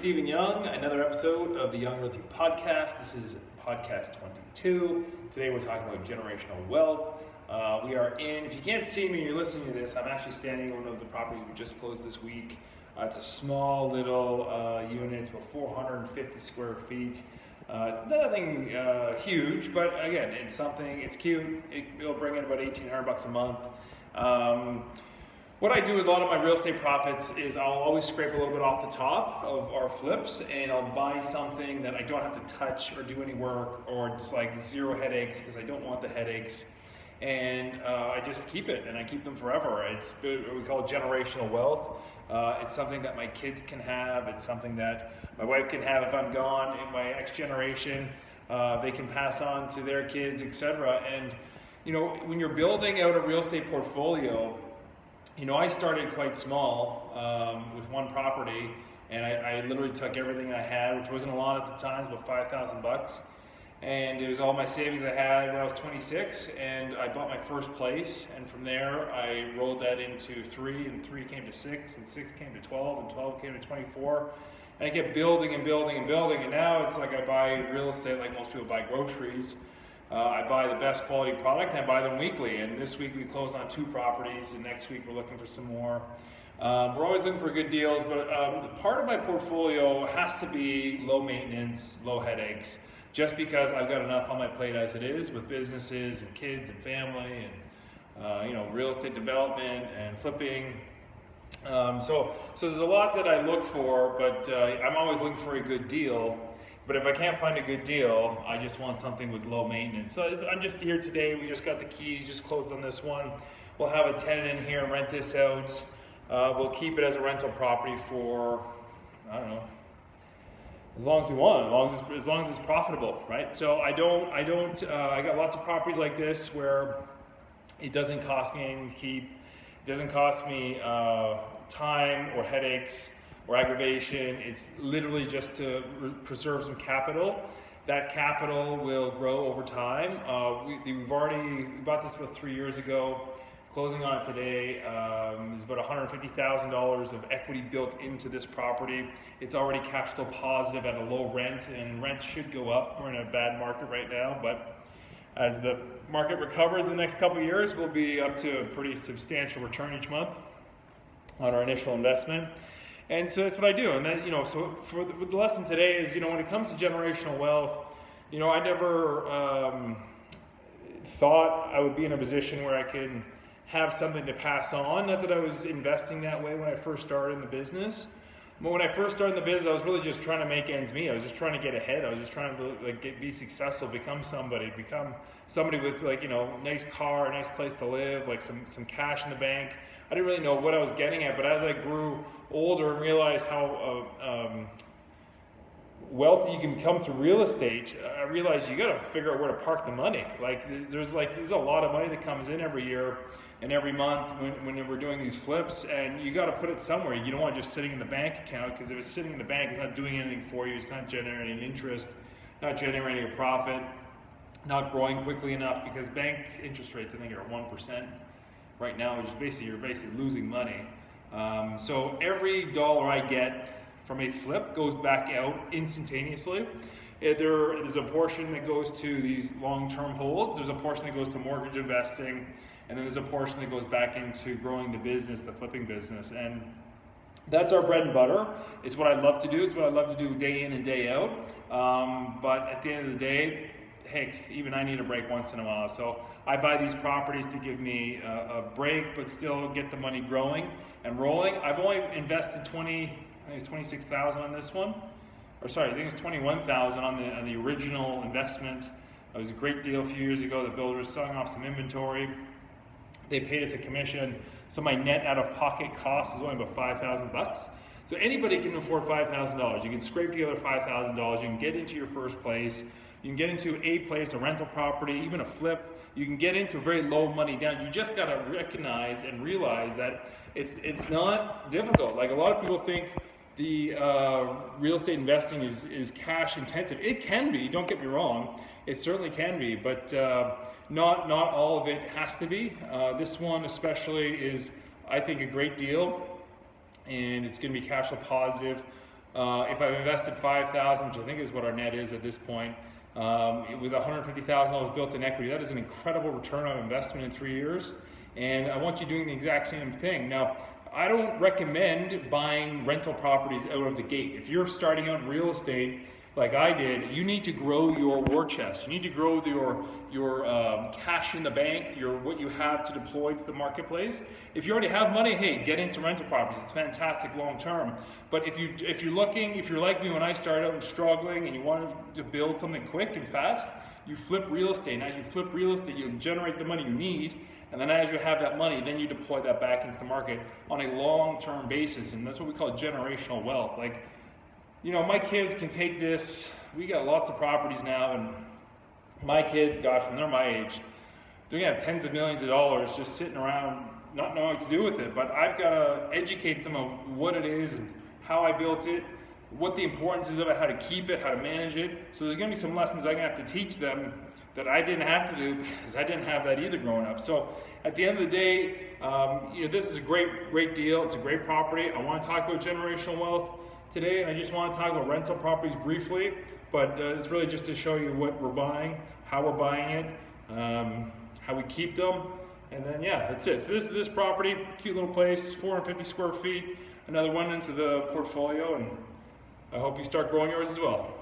Stephen Young, another episode of the Young Realty Podcast. This is podcast 22. Today we're talking about generational wealth. We are in, if you can't see me and you're listening to this, I'm actually standing in one of the properties we just closed this week. It's a small little unit, about 450 square feet. It's nothing huge, but again, it's something, it's cute. It'll bring in about $1,800 a month. What I do with a lot of my real estate profits is I'll always scrape a little bit off the top of our flips, and I'll buy something that I don't have to touch or do any work, or it's like zero headaches because I don't want the headaches. And I just keep it, and I keep them forever. It's what we call generational wealth. It's something that my kids can have. It's something that my wife can have if I'm gone. In my next generation, they can pass on to their kids, etc. And you know, when you're building out a real estate portfolio, you know, I started quite small with one property, and I literally took everything I had, which wasn't a lot at the time, about $5,000. And it was all my savings I had when I was 26, and I bought my first place, and from there I rolled that into 3, and 3 came to 6, and 6 came to 12, and 12 came to 24, and I kept building and building and building, and now it's like I buy real estate like most people buy groceries. I buy the best quality product, and I buy them weekly, and this week we closed on 2 properties, and next week we're looking for some more. We're always looking for good deals, but part of my portfolio has to be low maintenance, low headaches, just because I've got enough on my plate as it is with businesses and kids and family and you know, real estate development and flipping. So there's a lot that I look for, but I'm always looking for a good deal. But if I can't find a good deal, I just want something with low maintenance. So I'm just here today. We just got the keys, just closed on this one. We'll have a tenant in here and rent this out. We'll keep it as a rental property for, I don't know, as long as we want, as long as it's profitable, right? So I got lots of properties like this where it doesn't cost me anything to keep. It doesn't cost me time or headaches or aggravation. It's literally just to preserve some capital. That capital will grow over time. We bought this about 3 years ago. Closing on it today is about $150,000 of equity built into this property. It's already cash flow positive at a low rent, and rent should go up. We're in a bad market right now, but as the market recovers in the next couple of years, we'll be up to a pretty substantial return each month on our initial investment. And so that's what I do. And then, you know, so the lesson today is, you know, when it comes to generational wealth, you know, I never thought I would be in a position where I could have something to pass on. Not that I was investing that way when I first started in the business. But when I first started in the business, I was really just trying to make ends meet. I was just trying to get ahead. I was just trying to be successful, become somebody with, like, you know, nice car, a nice place to live, like some cash in the bank. I didn't really know what I was getting at, but as I grew older and realized how wealthy you can become through real estate, I realized you got to figure out where to park the money. There's a lot of money that comes in every year and every month when we're doing these flips, and you got to put it somewhere. You don't want it just sitting in the bank account, because if it's sitting in the bank, it's not doing anything for you. It's not generating interest, not generating a profit, not growing quickly enough, because bank interest rates, I think, are at 1% right now, which is you're basically losing money. So every dollar I get from a flip goes back out instantaneously. There's a portion that goes to these long-term holds, there's a portion that goes to mortgage investing, and then there's a portion that goes back into growing the business, the flipping business. And that's our bread and butter. It's what I love to do. It's what I love to do day in and day out. But at the end of the day, heck, even I need a break once in a while. So I buy these properties to give me a break, but still get the money growing and rolling. I've only invested $26,000 on this one. Or sorry, I think it's $21,000 on the original investment. It was a great deal a few years ago. The builder was selling off some inventory. They paid us a commission. So my net out-of-pocket cost is only about $5,000. So anybody can afford $5,000. You can scrape together $5,000. You can get into your first place. You can get into a place, a rental property, even a flip. You can get into very low money down. You just got to recognize and realize that it's not difficult. Like, a lot of people think the real estate investing is cash intensive. It can be, don't get me wrong. It certainly can be, but not all of it has to be. This one especially is, I think, a great deal, and it's going to be cash flow positive If I've invested $5,000, which I think is what our net is at this point, with $150,000 built in equity, that is an incredible return on investment in 3 years. And I want you doing the exact same thing. Now, I don't recommend buying rental properties out of the gate. If you're starting out in real estate, like I did, you need to grow your war chest. You need to grow your cash in the bank, what you have to deploy to the marketplace. If you already have money, hey, get into rental properties. It's fantastic long term. But if you're like me when I started out and struggling and you wanted to build something quick and fast, you flip real estate. And as you flip real estate, you generate the money you need. And then as you have that money, then you deploy that back into the market on a long-term basis. And that's what we call generational wealth. Like, you know, my kids can take this. We got lots of properties now, and my kids, gosh, when they're my age, they're gonna have tens of millions of dollars just sitting around not knowing what to do with it. But I've gotta educate them of what it is and how I built it, what the importance is of it, how to keep it, how to manage it. So there's gonna be some lessons I'm gonna have to teach them that I didn't have to do because I didn't have that either growing up. So at the end of the day, you know, this is a great deal. It's a great property. I want to talk about generational wealth today, and I just want to talk about rental properties briefly, but it's really just to show you what we're buying, how we're buying it, how we keep them, and then yeah, that's it. So this property, cute little place, 450 square feet, another one into the portfolio, and I hope you start growing yours as well.